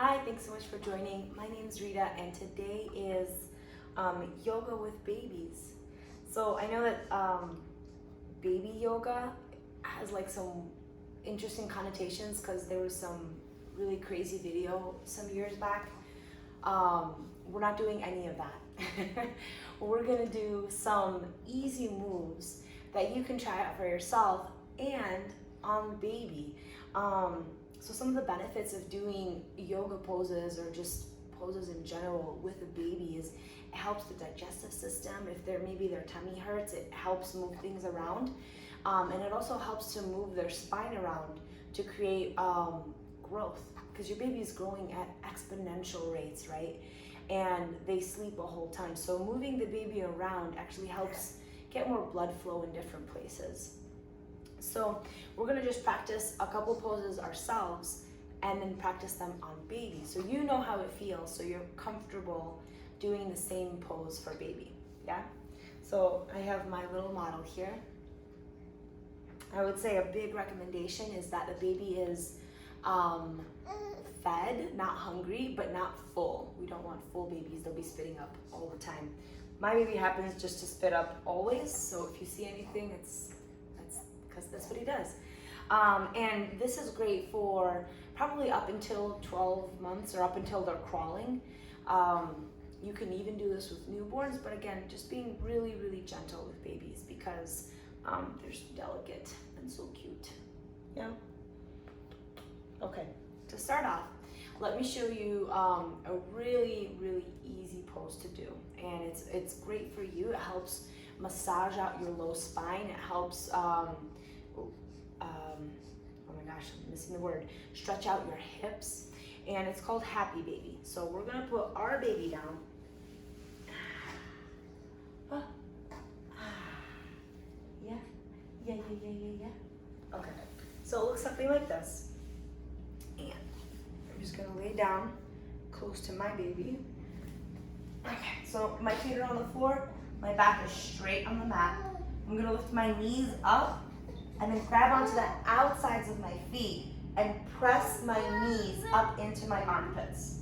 Hi, thanks so much for joining. My name is Rita, and today is yoga with babies. So I know that baby yoga has like some interesting connotations because there was some really crazy video some years back. We're not doing any of that. We're gonna do some easy moves that you can try out for yourself and on the baby. So some of the benefits of doing yoga poses or just poses in general with a baby is it helps the digestive system. If maybe their tummy hurts, it helps move things around. And it also helps to move their spine around to create growth, because your baby is growing at exponential rates, right? And they sleep a whole ton. So moving the baby around actually helps get more blood flow in different places. So we're gonna just practice a couple poses ourselves and then practice them on baby. So you know how it feels, so you're comfortable doing the same pose for baby, yeah? So I have my little model here. I would say a big recommendation is that the baby is fed, not hungry, but not full. We don't want full babies, they'll be spitting up all the time. My baby happens just to spit up always, so if you see anything, it's because that's what he does. And this is great for probably up until 12 months or up until they're crawling. You can even do this with newborns, but again, just being really, really gentle with babies because they're so delicate and so cute. Yeah? Okay, to start off, let me show you a really, really easy pose to do. And it's great for you. It helps massage out your low spine. It helps, oh my gosh, I'm missing the word, stretch out your hips. And it's called Happy Baby. So we're gonna put our baby down. Yeah. Okay, so it looks something like this. And I'm just gonna lay down close to my baby. Okay, so my feet are on the floor, my back is straight on the mat. I'm gonna lift my knees up and then grab onto the outsides of my feet and press my knees up into my armpits.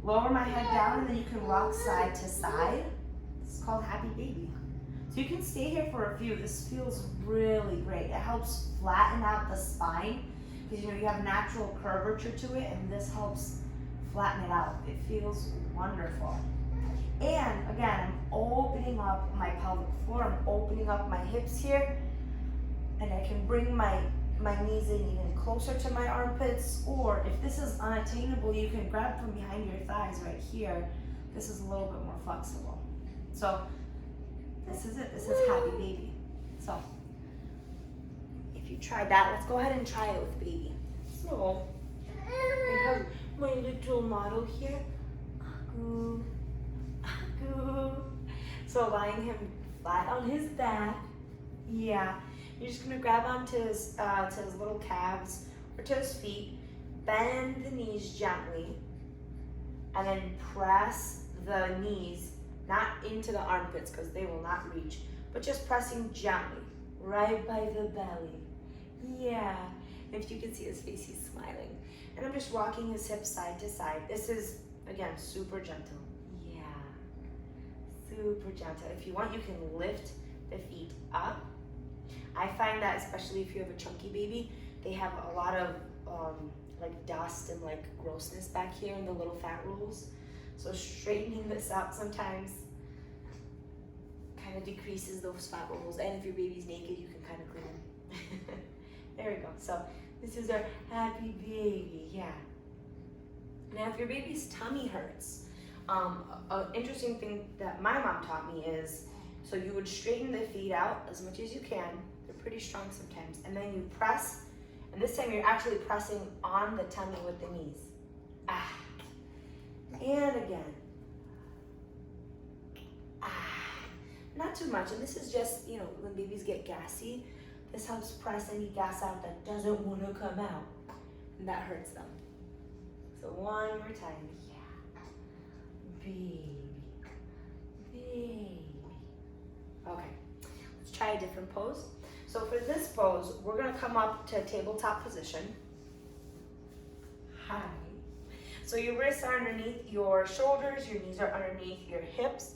Lower my head down and then you can rock side to side. This is called Happy Baby. So you can stay here for a few. This feels really great. It helps flatten out the spine because you have natural curvature to it, and this helps flatten it out. It feels wonderful. And again, I'm opening up my pelvic floor. I'm opening up my hips here, and I can bring my knees in even closer to my armpits, or if this is unattainable, you can grab from behind your thighs right here. This is a little bit more flexible. So this is it. This is Happy Baby. So if you tried that, let's go ahead and try it with baby. So I have my little model here. Aku. So lying him flat on his back. Yeah. You're just gonna grab onto his little calves or to his feet, bend the knees gently, and then press the knees not into the armpits because they will not reach, but just pressing gently right by the belly. Yeah. And if you can see his face, he's smiling. And I'm just rocking his hips side to side. This is, again, super gentle. Yeah. Super gentle. If you want, you can lift the feet up. I find that especially if you have a chunky baby, they have a lot of like dust and like grossness back here in the little fat rolls. So straightening this out sometimes kind of decreases those fat rolls. And if your baby's naked, you can kind of clean them. There we go. So this is our Happy Baby, yeah. Now if your baby's tummy hurts, an interesting thing that my mom taught me is, so you would straighten the feet out as much as you can. They're pretty strong sometimes. And then you press, and this time you're actually pressing on the tummy with the knees. Ah. And again. Ah. Not too much. And this is just, when babies get gassy, this helps press any gas out that doesn't want to come out. And that hurts them. So one more time. Yeah. Baby. Okay, let's try a different pose. So for this pose, we're gonna come up to tabletop position. Hi. So your wrists are underneath your shoulders, your knees are underneath your hips.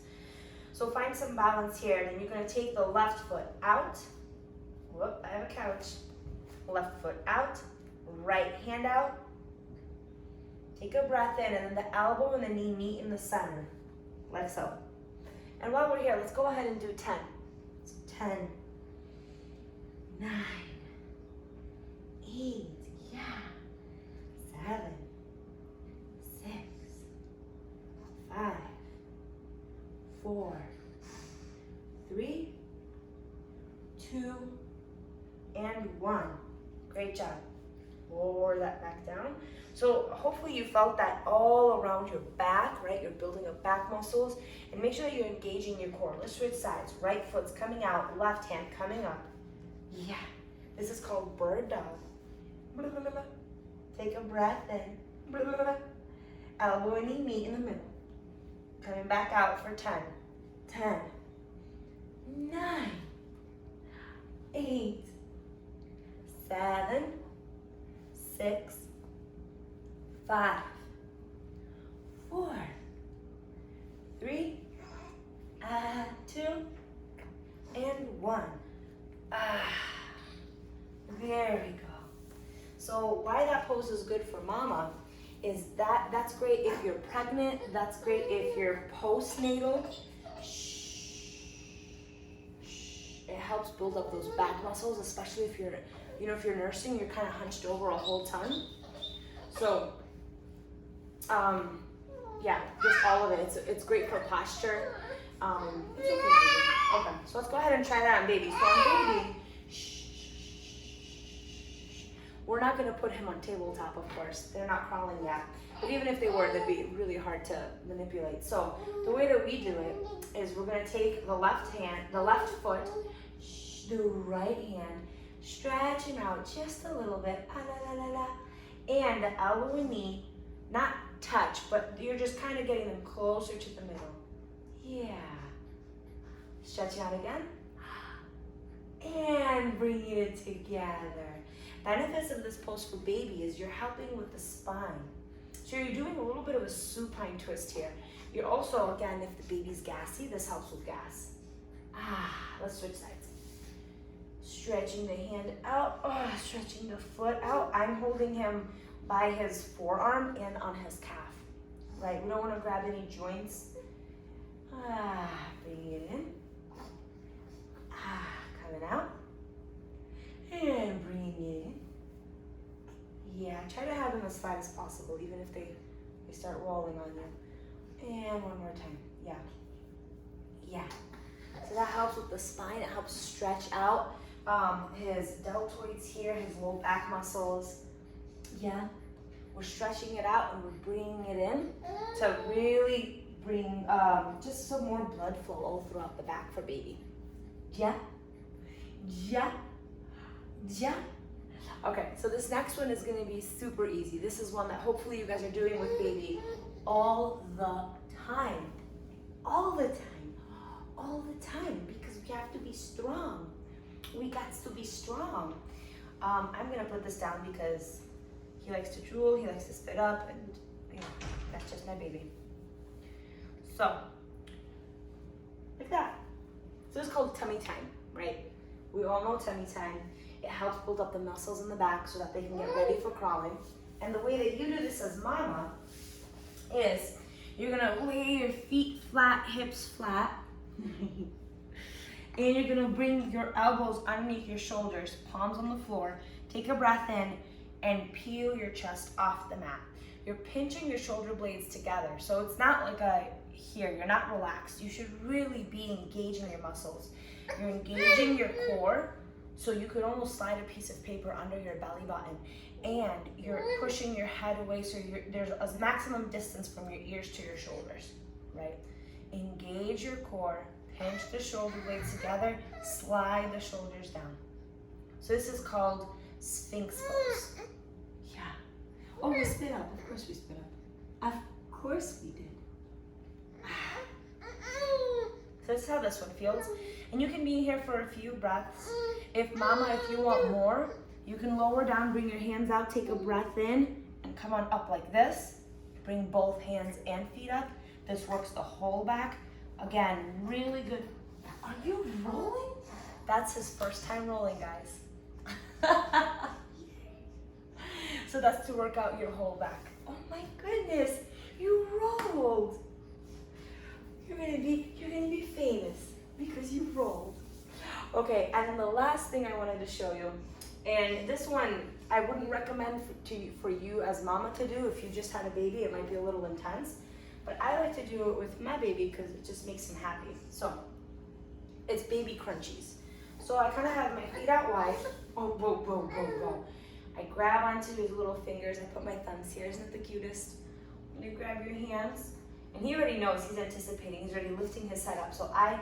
So find some balance here. Then you're gonna take the left foot out. Whoop, I have a couch. Left foot out, right hand out. Take a breath in, and then the elbow and the knee meet in the center, like so. And while we're here, let's go ahead and do 10. So 10, 9, 8, yeah, 7, 6, 5, 4, 3, 2, and 1. Great job. Lower that back down. So hopefully you felt that all around your back, right? You're building up back muscles, and make sure that you're engaging your core. Let's switch sides. Right foot's coming out, left hand coming up. Yeah, this is called bird dog. Take a breath in. Elbow and knee meet in the middle. Coming back out for 10. 10, 9, 8, 7, 6, 5, 4, 3, 2, and 1. There we go. So why that pose is good for mama is that's great if you're pregnant, that's great if you're postnatal. It helps build up those back muscles, especially if you're, if you're nursing, you're kind of hunched over a whole ton. So, yeah, just all of it. It's great for posture. It's okay, baby. Okay, so let's go ahead and try that on baby. So on baby, we're not gonna put him on tabletop, of course. They're not crawling yet. But even if they were, they'd be really hard to manipulate. So the way that we do it is we're gonna take the left foot, the right hand, stretching out just a little bit, and the elbow and knee, not touch, but you're just kind of getting them closer to the middle. Yeah. Stretching out again, and bringing it together. Benefits of this pose for baby is you're helping with the spine. So you're doing a little bit of a supine twist here. You're also, again, if the baby's gassy, this helps with gas. Let's switch sides. Stretching the hand out, stretching the foot out. I'm holding him by his forearm and on his calf, right? We don't want to grab any joints. Bringing it in. Coming out. And bringing it in. Yeah, try to have them as flat as possible, even if they start rolling on you. And one more time. Yeah. Yeah. So that helps with the spine. It helps stretch out his deltoids here, his low back muscles. Yeah. We're stretching it out and we're bringing it in to really bring just some more blood flow all throughout the back for baby. Yeah. Yeah. Yeah. Okay, so this next one is going to be super easy. This is one that hopefully you guys are doing with baby all the time. All the time. All the time, because we have to be strong. We got to be strong. I'm going to put this down because he likes to drool, he likes to spit up, and that's just my baby. So, like that. So this is called tummy time, right? We all know tummy time. It helps build up the muscles in the back so that they can get ready for crawling. And the way that you do this as mama is you're gonna lay your feet flat, hips flat. And you're gonna bring your elbows underneath your shoulders, palms on the floor. Take a breath in and peel your chest off the mat. You're pinching your shoulder blades together. So it's not like you're not relaxed. You should really be engaging your muscles. You're engaging your core. So you could almost slide a piece of paper under your belly button, and you're pushing your head away so there's a maximum distance from your ears to your shoulders, right? Engage your core, pinch the shoulder blades together, slide the shoulders down. So this is called Sphinx pose. Yeah. Oh, we spit up. Of course we spit up. Of course we did. So this is how this one feels. And you can be here for a few breaths. If you want more, you can lower down, bring your hands out, take a breath in, and come on up like this. Bring both hands and feet up. This works the whole back. Again, really good. Are you rolling? That's his first time rolling, guys. So that's to work out your whole back. Oh my goodness, you rolled. You're gonna be famous because you rolled. Okay, and then the last thing I wanted to show you, and this one I wouldn't recommend for you as mama to do. If you just had a baby, it might be a little intense, but I like to do it with my baby because it just makes him happy. So it's baby crunchies. So I kind of have my feet out wide. Oh, whoa, whoa, whoa, whoa. I grab onto his little fingers. I put my thumbs here. Isn't it the cutest? And you grab your hands, and he already knows. He's anticipating. He's already lifting his head up. So I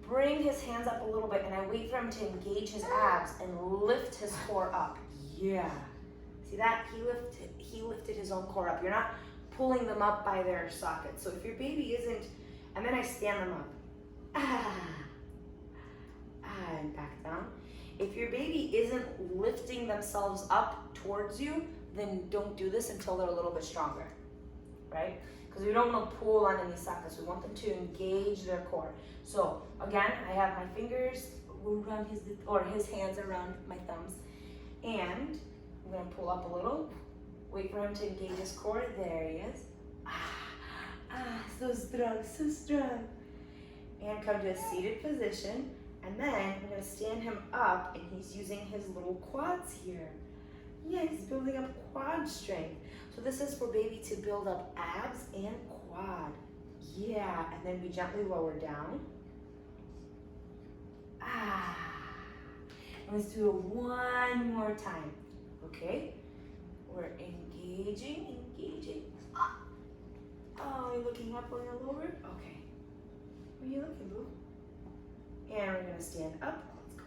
bring his hands up a little bit, and I wait for him to engage his abs and lift his core up. Yeah. See that? He lifted his own core up. You're not pulling them up by their sockets. So if your baby isn't, and then I stand them up. And back down. If your baby isn't lifting themselves up towards you, then don't do this until they're a little bit stronger, right? Because we don't want to pull on any sockets. We want them to engage their core. So again, I have my fingers around his hands around my thumbs, and I'm gonna pull up a little. Wait for him to engage his core. There he is. So strong, so strong. And come to a seated position. And then I'm gonna stand him up, and he's using his little quads here. Yeah, he's building up quad strength. So this is for baby to build up abs and quad. Yeah, and then we gently lower down. And let's do it one more time. Okay, we're engaging. Oh, you're looking up or lower? Okay. Where are you looking, boo? And we're gonna stand up. Let's go.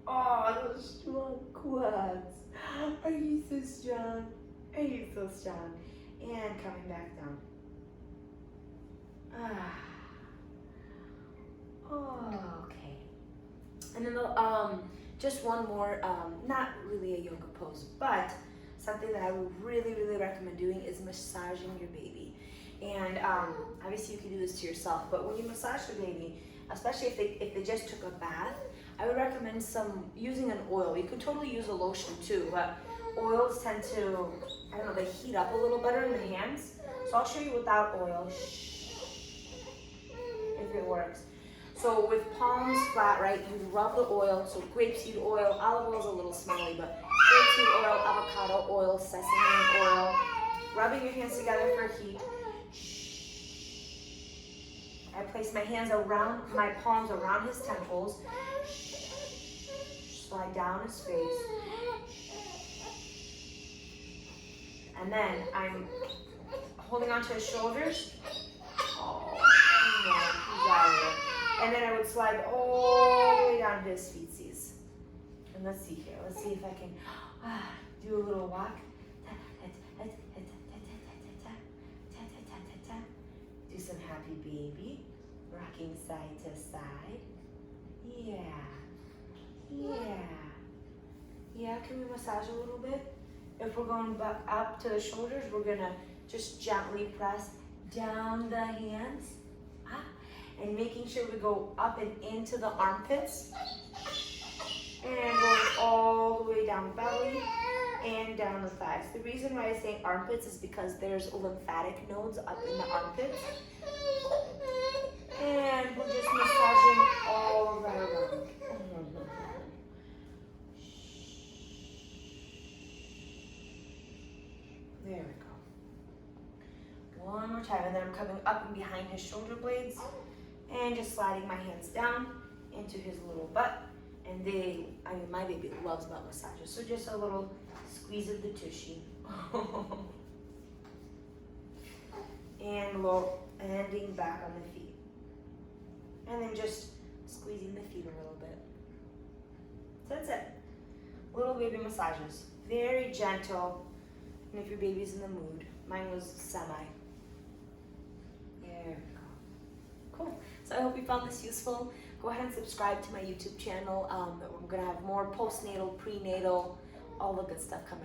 Oh, those strong quads. Are you so strong? Are you so strong? And coming back down. Okay. And then just one more, not really a yoga pose, but something that I would really, really recommend doing is massaging your baby. And obviously you can do this to yourself, but when you massage the baby, especially if they just took a bath, I would recommend using an oil. You could totally use a lotion too, but oils tend to, I don't know, they heat up a little better in the hands. So I'll show you without oil, if it works. So with palms flat, right, you rub the oil. So grapeseed oil, olive oil is a little smelly, but grapeseed oil, avocado oil, sesame oil. Rubbing your hands together for heat. I place my hands around, my palms around his temples. Slide down his face. And then I'm holding onto his shoulders. Oh, no, he's out of it. And then I would slide all the way down to his feetsies. And let's see here. Let's see if I can do a little walk. Do some happy baby. Rocking side to side. Yeah, can we massage a little bit? If we're going back up to the shoulders, we're gonna just gently press down the hands. And making sure we go up and into the armpits. And going all the way down belly and down the thighs. The reason why I say armpits is because there's lymphatic nodes up in the armpits. And we're just massaging all right around. There we go. One more time, and then I'm coming up and behind his shoulder blades and just sliding my hands down into his little butt. And my baby loves butt massages, so just a little squeeze of the tushy. And landing back on the feet. And then just squeezing the feet a little bit. So that's it. Little baby massages. Very gentle. And if your baby's in the mood. Mine was semi. There we go. Cool. So I hope you found this useful. Go ahead and subscribe to my YouTube channel. I'm going to have more postnatal, prenatal, all the good stuff coming.